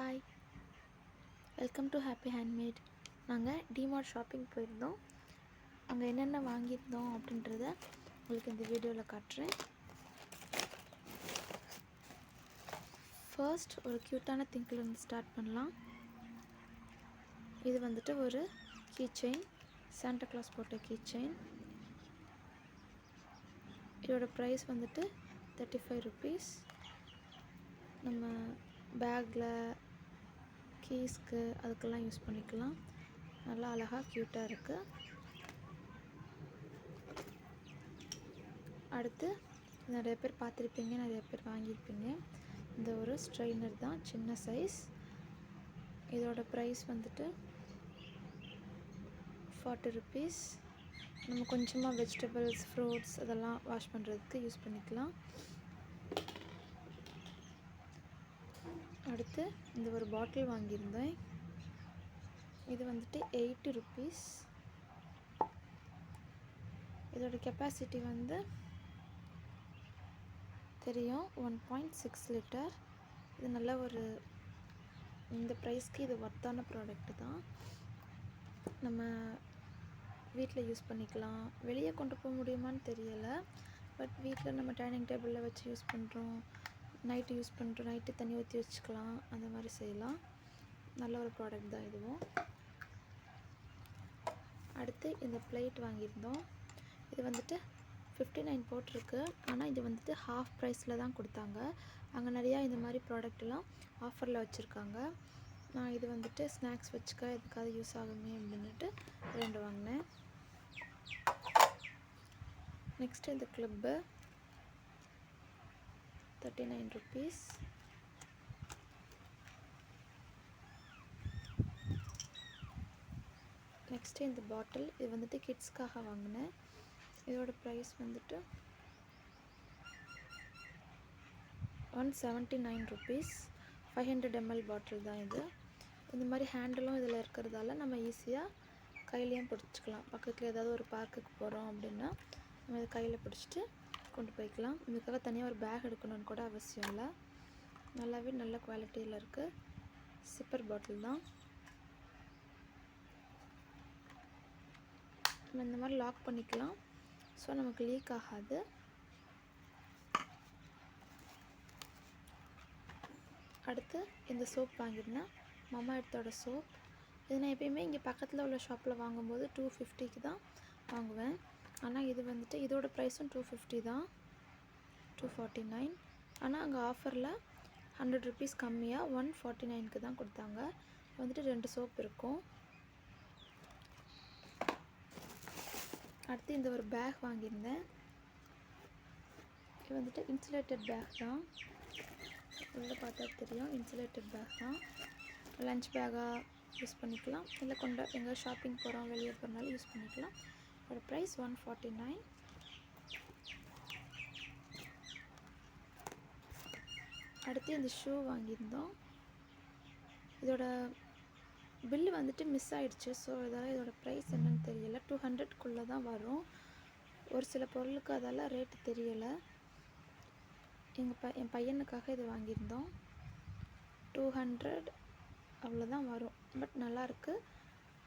Hi, welcome to happy handmade. நாங்கள் DMart shopping போயிருந்தோம். அங்கே என்னென்ன வாங்கியிருந்தோம் அப்படின்றத உங்களுக்கு இந்த வீடியோவில் காட்டுறேன். ஃபர்ஸ்ட் ஒரு க்யூட்டான திங்க்லேருந்து ஸ்டார்ட் பண்ணலாம். இது வந்துட்டு ஒரு கீ செயின், சாண்டா கிளாஸ் போட்ட கீ செயின். இதோட ப்ரைஸ் வந்துட்டு 35 rupees. நம்ம பேக்கில் கீஸ்க்கு அதுக்கெல்லாம் யூஸ் பண்ணிக்கலாம். நல்லா அழகாக க்யூட்டாக இருக்குது. அடுத்து நிறைய பேர் பார்த்துருப்பீங்க, நிறைய பேர் வாங்கியிருப்பீங்க. இந்த ஒரு ஸ்ட்ரெயினர் தான், சின்ன சைஸ். இதோட ப்ரைஸ் வந்துட்டு 40 rupees. நம்ம கொஞ்சமாக வெஜிடபிள்ஸ், ஃப்ரூட்ஸ் அதெல்லாம் வாஷ் பண்ணுறதுக்கு யூஸ் பண்ணிக்கலாம். அடுத்து இந்த ஒரு பாட்டில் வாங்கியிருந்தேன். இது வந்துட்டு 80 rupees. இதோட கெப்பாசிட்டி வந்து தெரியும், 1.6 liter. இது நல்ல ஒரு, இந்த ப்ரைஸ்க்கு இது ஒர்த்தான ப்ராடக்ட் தான். நம்ம வீட்டில் யூஸ் பண்ணிக்கலாம். வெளியே கொண்டு போக முடியுமான்னு தெரியலை, பட் வீட்டில் நம்ம டைனிங் டேபிளில் வச்சு யூஸ் பண்ணுறோம், நைட்டு யூஸ் பண்ணுறோம், நைட்டு தண்ணி ஊற்றி வச்சுக்கலாம், அந்த மாதிரி செய்யலாம். நல்ல ஒரு ப்ராடக்ட் தான் இதுவும். அடுத்து இந்த பிளேட் வாங்கியிருந்தோம். இது வந்துட்டு 59 போட்டிருக்கு, ஆனால் இது வந்துட்டு ஹாஃப் ப்ரைஸில் தான் கொடுத்தாங்க. அங்கே நிறையா இந்த மாதிரி ப்ராடக்ட்லாம் ஆஃபரில் வச்சுருக்காங்க. நான் இது வந்துட்டு ஸ்நாக்ஸ் வச்சுக்க எதுக்காவது யூஸ் ஆகுமே அப்படின்ட்டு 2 வாங்கினேன். நெக்ஸ்ட்டு இந்த கிளிப்பு 39 rupees. நெக்ஸ்ட்டு இந்த பாட்டில், இது வந்துட்டு கிட்ஸ்க்காக வாங்கினேன். இதோட ப்ரைஸ் வந்துட்டு 179 rupees. 500 ml பாட்டில் தான் இது. இந்த மாதிரி ஹேண்டிலும் இதில் இருக்கிறதால நம்ம ஈஸியாக கையிலையும் பிடிச்சிக்கலாம். பக்கத்தில் ஏதாவது ஒரு பார்க்குக்கு போகிறோம் அப்படின்னா நம்ம இதை கையில் பிடிச்சிட்டு கொண்டு போய்க்கலாம். இதுக்காக தனியாக ஒரு பேக் எடுக்கணும்னு கூட அவசியம் இல்லை. நல்லாவே நல்ல குவாலிட்டியில் இருக்குது. சிப்பர் பாட்டில் தான். நம்ம இந்த மாதிரி லாக் பண்ணிக்கலாம், ஸோ நமக்கு லீக் ஆகாது. அடுத்து இந்த சோப் வாங்கியிருந்தேன், மமா எர்த்தோட சோப். இது நான் எப்பயுமே இங்கே பக்கத்தில் உள்ள ஷாப்பில் வாங்கும்போது 250க்கு தான் வாங்குவேன். ஆனால் இது வந்துட்டு இதோட ப்ரைஸும் 250 தான், 249. ஆனால் அங்கே ஆஃபரில் 100 rupees கம்மியாக 149க்கு தான் கொடுத்தாங்க. வந்துட்டு 2 சோப் இருக்கும். அடுத்து இந்த ஒரு பேக் வாங்கியிருந்தேன். இது வந்துட்டு இன்சுலேட்டட் பேக் தான். உள்ளே பார்த்தா தெரியும், இன்சுலேட்டட் பேக் தான். லஞ்ச் பேக்காக யூஸ் பண்ணிக்கலாம், இல்லை கொண்டு எங்கே ஷாப்பிங் போகிறோம் வெளியே போகிறனாலும் யூஸ் பண்ணிக்கலாம். இதோட ப்ரைஸ் 149. அடுத்து இந்த ஷூ வாங்கியிருந்தோம். இதோட பில்லு வந்துட்டு மிஸ் ஆகிடுச்சு, ஸோ இதோட ப்ரைஸ் என்னன்னு தெரியலை. 200க்குள்ளே தான் வரும். ஒரு சில பொருளுக்கு அதெல்லாம் ரேட்டு தெரியலை. என் பையனுக்காக இது வாங்கியிருந்தோம். 200 அவ்வளோதான் வரும். பட் நல்லாயிருக்கு,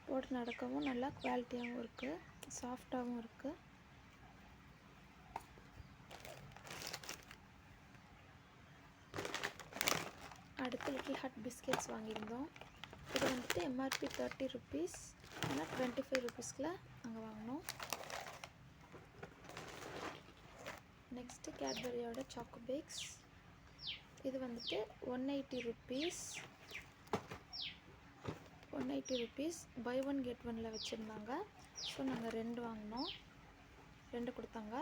போட்டு நடக்கவும் நல்லா குவாலிட்டியாகவும் இருக்குது, சாஃப்டாகவும் இருக்குது. அடுத்து லிட்டில் ஹார்ட் பிஸ்கெட்ஸ் வாங்கியிருந்தோம். இது வந்துட்டு எம்ஆர்பி 30 rupees, ஆனால் 25 rupeesல நாங்கள் வாங்கினோம். நெக்ஸ்ட்டு கேட்பரியோட சாக்கோ பேக்ஸ். இது வந்துட்டு 180 rupees. 180 rupees பை 1 get 1ல் வச்சுருந்தாங்க. ஸோ நாங்கள் 2 வாங்கினோம், 2 கொடுத்தாங்க.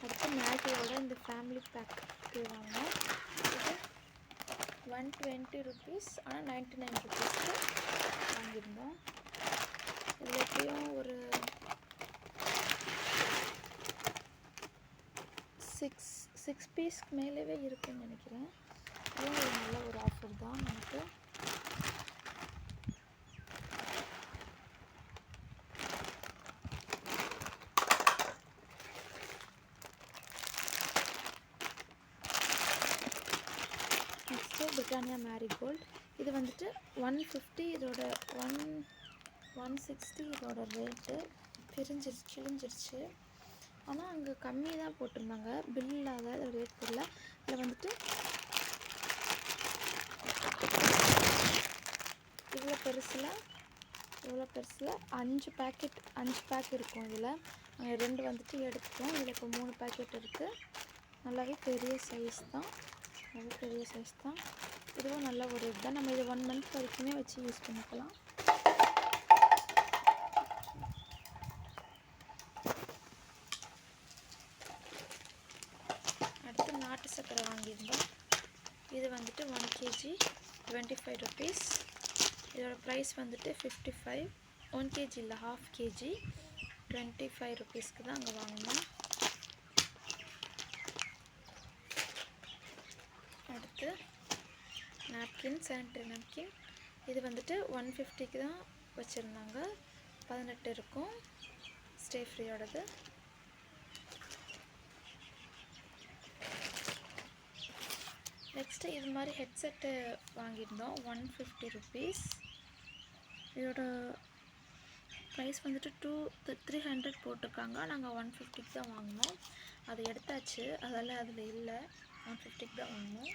அடுத்து மேகியோட இந்த ஃபேமிலி பேக் இது வாங்கினோம். இது 120 rupees, ஆனால் 99 rupeesக்கு வாங்கியிருந்தோம். இதில் எப்படியும் ஒரு 6 பீஸ்க்கு மேலேவே இருக்குன்னு நினைக்கிறேன். இதுவும் ஒரு நல்ல ஒரு ஆஃபர் தான் நமக்கு. Britannia marigold. இது வந்துட்டு 150, இதோட 160 இதோட ரேட்டு. கிழிஞ்சிருச்சு. ஆனால் அங்கே கம்மி தான் போட்டிருந்தாங்க, பில் இல்லாத ரேட் தெரியல. இதில் வந்துட்டு இவ்வளோ பெருசில் 5 பேக் இருக்கும். இதில் 2 வந்துட்டு எடுத்துட்டோம். இதில் இப்போ 3 பேக்கெட் இருக்குது. நல்லாவே பெரிய சைஸ் தான். இதுவும் நல்ல ஒரு இதுதான். நம்ம இது 1 மந்த் வரைக்குமே வச்சு யூஸ் பண்ணிக்கலாம். அடுத்து நாட்டு சர்க்கரை வாங்கியிருந்தோம். இது வந்துட்டு 1 kg 25 rupees. இதோட ப்ரைஸ் வந்துட்டு 55. 1 kg இல்லை, 1/2 kg 25 rupeesக்கு தான் அங்கே வாங்கினோம். அடுத்து நாப்கின், சானிட்டரி நாப்கின். இது வந்துட்டு 150க்கு தான் வச்சுருந்தாங்க. 18 இருக்கும், ஸ்டே ஃப்ரீயோடது. நெக்ஸ்ட்டு இது மாதிரி ஹெட்செட்டு வாங்கியிருந்தோம். 150 rupees. இதோட ப்ரைஸ் வந்துட்டு 300 போட்டிருக்காங்க. நாங்கள் 150க்கு தான் வாங்கினோம். அது எடுத்தாச்சு, அதில் இல்லை, 150க்கு தான் வாங்கினோம்.